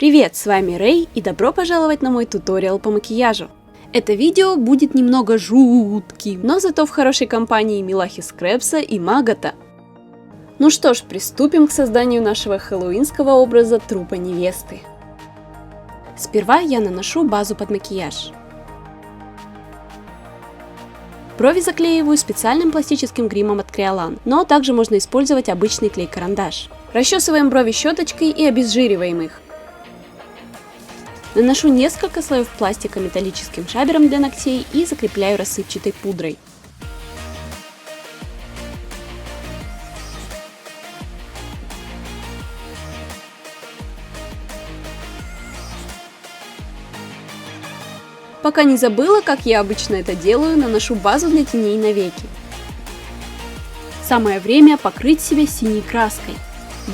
Привет, с вами Рэй и добро пожаловать на мой туториал по макияжу. Это видео будет немного жутким, но зато в хорошей компании Милахи Скрепса и Магота. Ну что ж, приступим к созданию нашего хэллоуинского образа трупа невесты. Сперва я наношу базу под макияж. Брови заклеиваю специальным пластическим гримом от Kryolan, но также можно использовать обычный клей-карандаш. Расчесываем брови щеточкой и обезжириваем их. Наношу несколько слоев пластика металлическим шабером для ногтей и закрепляю рассыпчатой пудрой. Пока не забыла, как я обычно это делаю, наношу базу для теней на веки. Самое время покрыть себя синей краской.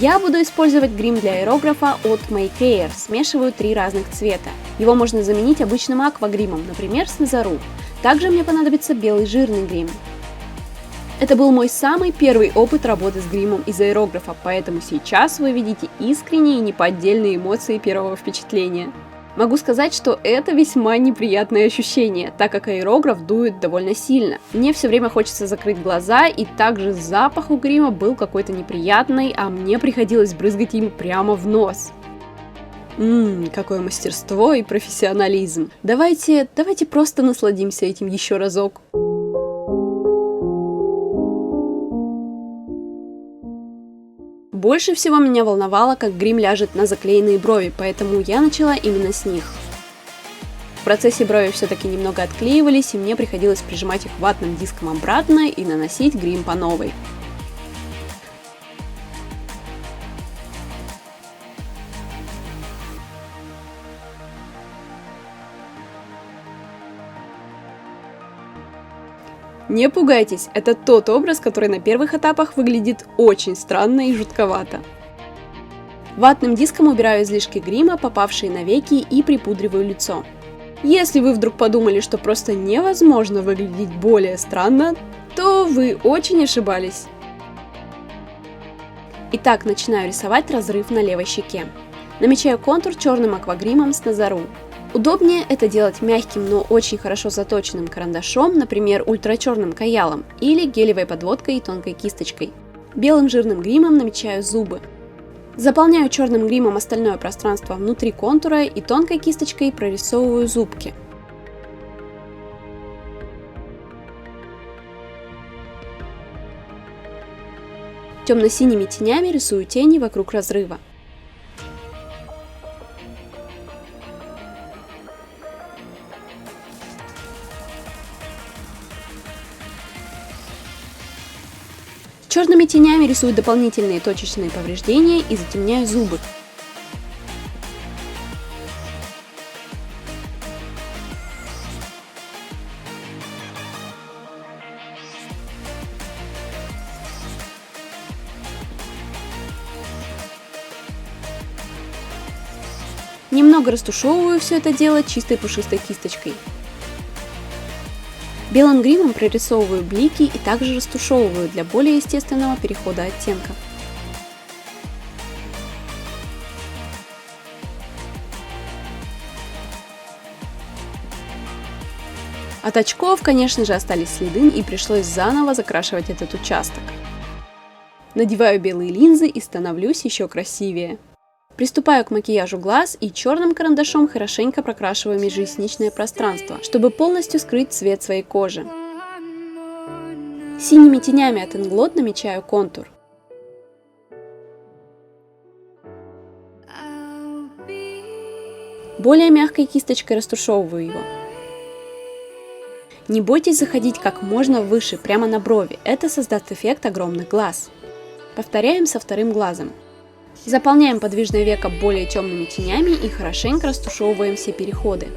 Я буду использовать грим для аэрографа от Make Air, смешиваю 3 разных цвета. Его можно заменить обычным аквагримом, например, с Назару. Также мне понадобится белый жирный грим. Это был мой самый первый опыт работы с гримом из аэрографа, поэтому сейчас вы видите искренние и неподдельные эмоции первого впечатления. Могу сказать, что это весьма неприятное ощущение, так как аэрограф дует довольно сильно. Мне все время хочется закрыть глаза, и также запах у грима был какой-то неприятный, а мне приходилось брызгать им прямо в нос. Какое мастерство и профессионализм. Давайте просто насладимся этим еще разок. Больше всего меня волновало, как грим ляжет на заклеенные брови, поэтому я начала именно с них. В процессе брови все-таки немного отклеивались, и мне приходилось прижимать их ватным диском обратно и наносить грим по новой. Не пугайтесь, это тот образ, который на первых этапах выглядит очень странно и жутковато. Ватным диском убираю излишки грима, попавшие на веки, и припудриваю лицо. Если вы вдруг подумали, что просто невозможно выглядеть более странно, то вы очень ошибались. Итак, начинаю рисовать разрыв на левой щеке. Намечаю контур черным аквагримом с Назару. Удобнее это делать мягким, но очень хорошо заточенным карандашом, например, ультрачерным каялом, или гелевой подводкой и тонкой кисточкой. Белым жирным гримом намечаю зубы. Заполняю черным гримом остальное пространство внутри контура и тонкой кисточкой прорисовываю зубки. Темно-синими тенями рисую тени вокруг разрыва. Черными тенями рисую дополнительные точечные повреждения и затемняю зубы. Немного растушевываю все это дело чистой пушистой кисточкой. Белым гримом прорисовываю блики и также растушевываю для более естественного перехода оттенков. От очков, конечно же, остались следы, и пришлось заново закрашивать этот участок. Надеваю белые линзы и становлюсь еще красивее. Приступаю к макияжу глаз и черным карандашом хорошенько прокрашиваю межресничное пространство, чтобы полностью скрыть цвет своей кожи. Синими тенями от Inglot намечаю контур. Более мягкой кисточкой растушевываю его. Не бойтесь заходить как можно выше, прямо на брови, это создаст эффект огромных глаз. Повторяем со вторым глазом. Заполняем подвижное веко более темными тенями и хорошенько растушевываем все переходы.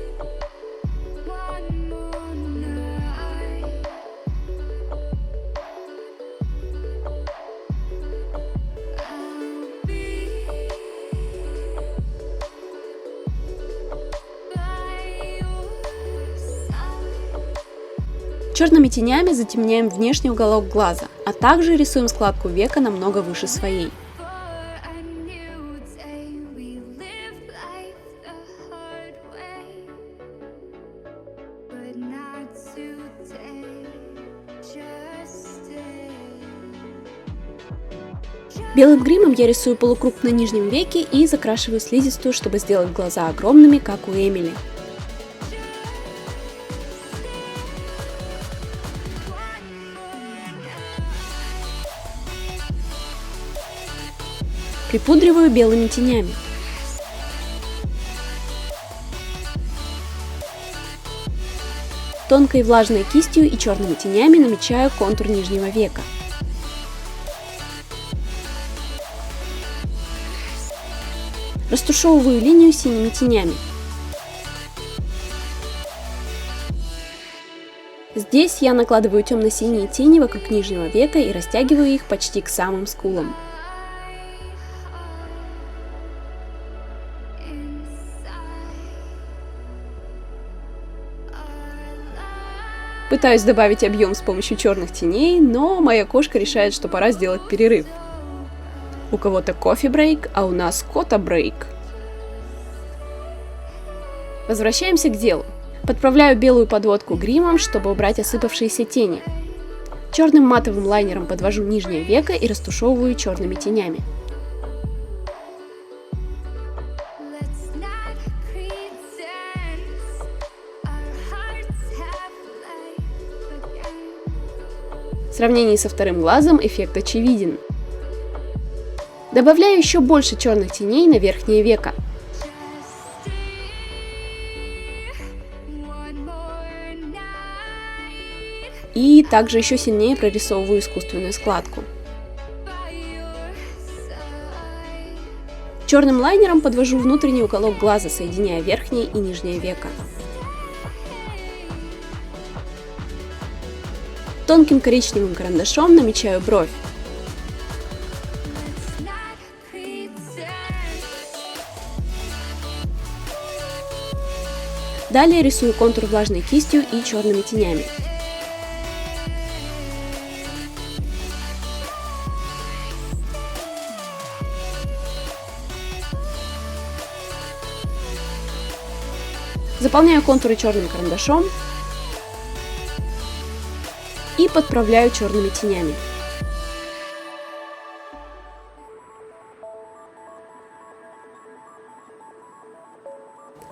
Черными тенями затемняем внешний уголок глаза, а также рисуем складку века намного выше своей. Белым гримом я рисую полукруг на нижнем веке и закрашиваю слизистую, чтобы сделать глаза огромными, как у Эмили. Припудриваю белыми тенями. Тонкой влажной кистью и черными тенями намечаю контур нижнего века. Растушевываю линию синими тенями. Здесь я накладываю темно-синие тени вокруг нижнего века и растягиваю их почти к самым скулам. Пытаюсь добавить объем с помощью черных теней, но моя кошка решает, что пора сделать перерыв. У кого-то кофе-брейк, а у нас кота-брейк. Возвращаемся к делу. Подправляю белую подводку гримом, чтобы убрать осыпавшиеся тени. Черным матовым лайнером подвожу нижнее веко и растушевываю черными тенями. В сравнении со вторым глазом эффект очевиден. Добавляю еще больше черных теней на верхнее веко. И также еще сильнее прорисовываю искусственную складку. Черным лайнером подвожу внутренний уголок глаза, соединяя верхнее и нижнее веко. Тонким коричневым карандашом намечаю бровь. Далее рисую контур влажной кистью и черными тенями. Заполняю контуры черным карандашом и подправляю черными тенями.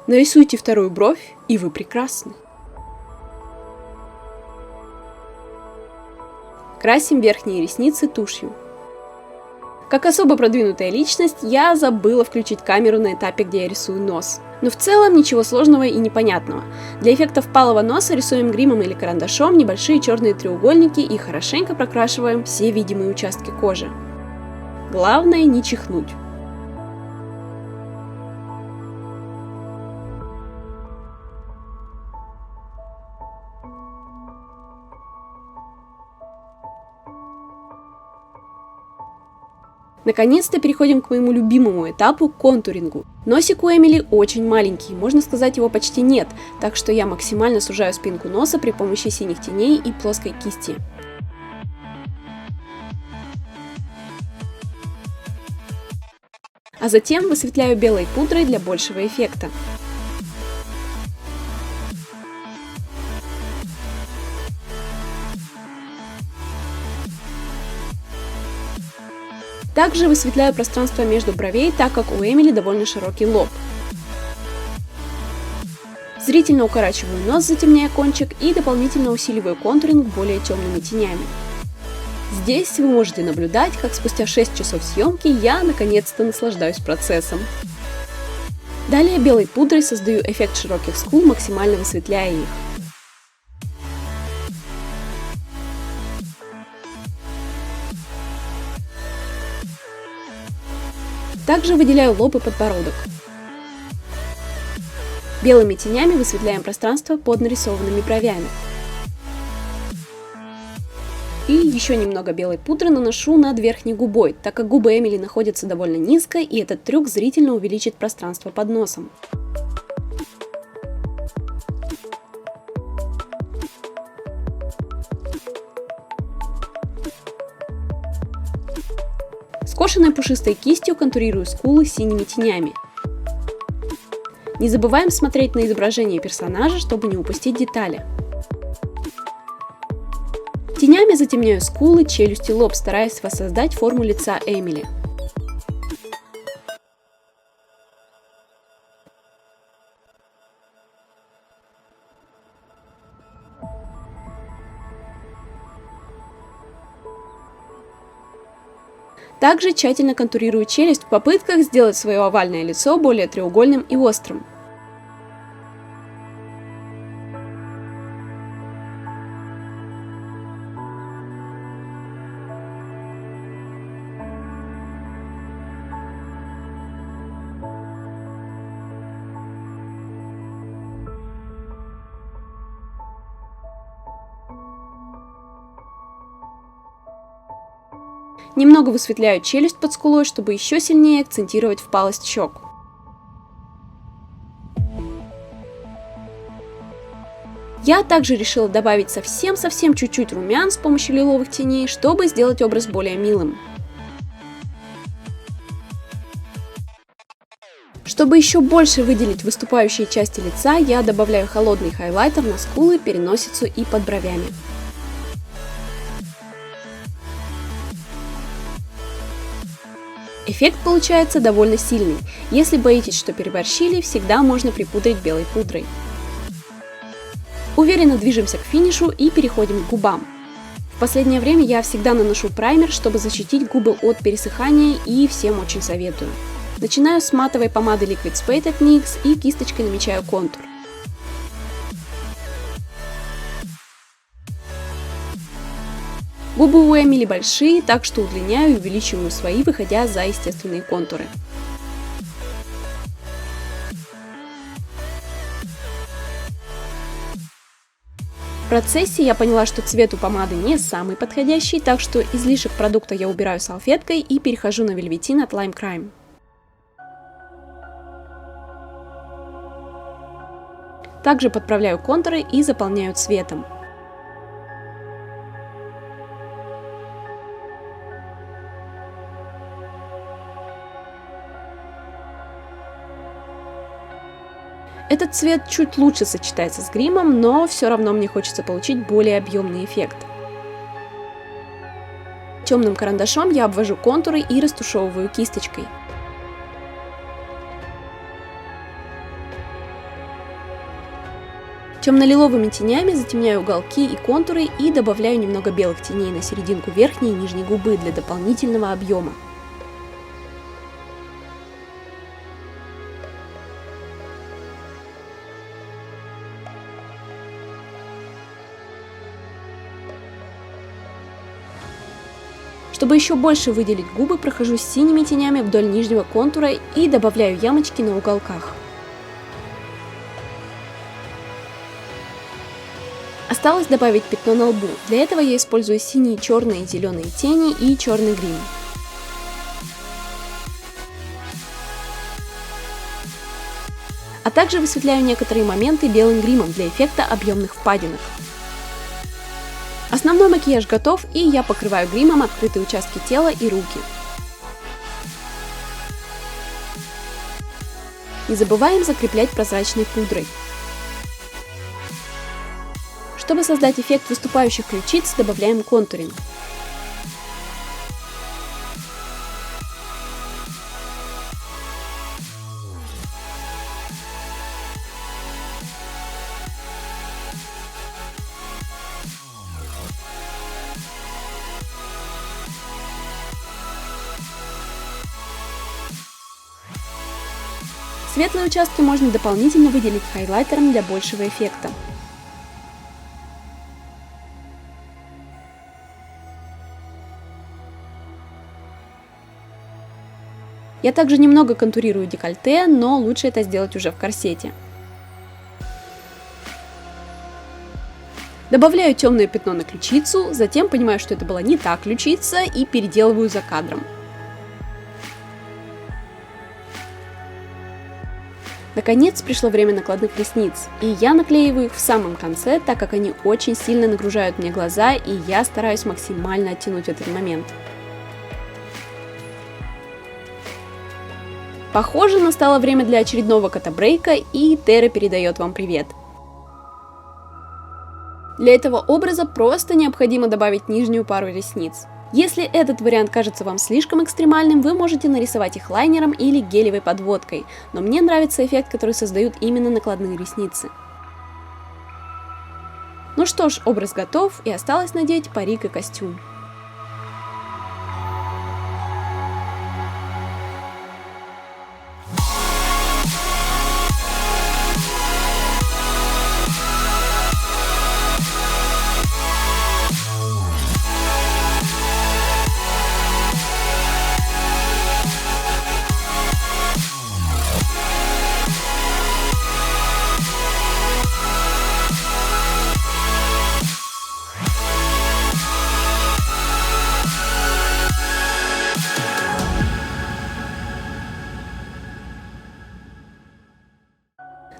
Нарисуйте вторую бровь, и вы прекрасны. Красим верхние ресницы тушью. Как особо продвинутая личность, я забыла включить камеру на этапе, где я рисую нос. Но в целом ничего сложного и непонятного. Для эффекта впалого носа рисуем гримом или карандашом небольшие черные треугольники и хорошенько прокрашиваем все видимые участки кожи. Главное не чихнуть. Наконец-то переходим к моему любимому этапу – контурингу. Носик у Эмили очень маленький, можно сказать, его почти нет, так что я максимально сужаю спинку носа при помощи синих теней и плоской кисти. А затем высветляю белой пудрой для большего эффекта. Также высветляю пространство между бровей, так как у Эмили довольно широкий лоб. Зрительно укорачиваю нос, затемняя кончик, и дополнительно усиливаю контуринг более темными тенями. Здесь вы можете наблюдать, как спустя 6 часов съемки я наконец-то наслаждаюсь процессом. Далее белой пудрой создаю эффект широких скул, максимально высветляя их. Также выделяю лоб и подбородок. Белыми тенями высветляем пространство под нарисованными бровями. И еще немного белой пудры наношу над верхней губой, так как губы Эмили находятся довольно низко, и этот трюк зрительно увеличит пространство под носом. Скошенной пушистой кистью контурирую скулы синими тенями. Не забываем смотреть на изображение персонажа, чтобы не упустить детали. Тенями затемняю скулы, челюсть и лоб, стараясь воссоздать форму лица Эмили. Также тщательно контурирую челюсть в попытках сделать свое овальное лицо более треугольным и острым. Немного высветляю челюсть под скулой, чтобы еще сильнее акцентировать впалость щек. Я также решила добавить совсем чуть-чуть румян с помощью лиловых теней, чтобы сделать образ более милым. Чтобы еще больше выделить выступающие части лица, я добавляю холодный хайлайтер на скулы, переносицу и под бровями. Эффект получается довольно сильный. Если боитесь, что переборщили, всегда можно припудрить белой пудрой. Уверенно движемся к финишу и переходим к губам. В последнее время я всегда наношу праймер, чтобы защитить губы от пересыхания, и всем очень советую. Начинаю с матовой помады Liquid Spade от NYX и кисточкой намечаю контур. Губы у Эмили большие, так что удлиняю и увеличиваю свои, выходя за естественные контуры. В процессе я поняла, что цвет у помады не самый подходящий, так что излишек продукта я убираю салфеткой и перехожу на вельветин от Lime Crime. Также подправляю контуры и заполняю цветом. Этот цвет чуть лучше сочетается с гримом, но все равно мне хочется получить более объемный эффект. Темным карандашом я обвожу контуры и растушевываю кисточкой. Темно-лиловыми тенями затемняю уголки и контуры и добавляю немного белых теней на серединку верхней и нижней губы для дополнительного объема. Чтобы еще больше выделить губы, прохожусь синими тенями вдоль нижнего контура и добавляю ямочки на уголках. Осталось добавить пятно на лбу. Для этого я использую синие, черные и зеленые тени и черный грим. А также высветляю некоторые моменты белым гримом для эффекта объемных впадинок. Основной макияж готов, и я покрываю гримом открытые участки тела и руки. Не забываем закреплять прозрачной пудрой. Чтобы создать эффект выступающих ключиц, добавляем контуринг. Светлые участки можно дополнительно выделить хайлайтером для большего эффекта. Я также немного контурирую декольте, но лучше это сделать уже в корсете. Добавляю темное пятно на ключицу, затем понимаю, что это была не та ключица, и переделываю за кадром. Наконец пришло время накладных ресниц, и я наклеиваю их в самом конце, так как они очень сильно нагружают мне глаза, и я стараюсь максимально оттянуть этот момент. Похоже, настало время для очередного кота-брейка, и Терра передает вам привет. Для этого образа просто необходимо добавить нижнюю пару ресниц. Если этот вариант кажется вам слишком экстремальным, вы можете нарисовать их лайнером или гелевой подводкой, но мне нравится эффект, который создают именно накладные ресницы. Ну что ж, образ готов, и осталось надеть парик и костюм.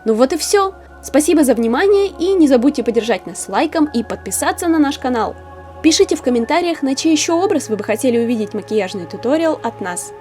Ну вот и все. Спасибо за внимание и не забудьте поддержать нас лайком и подписаться на наш канал. Пишите в комментариях, на чей еще образ вы бы хотели увидеть макияжный туториал от нас.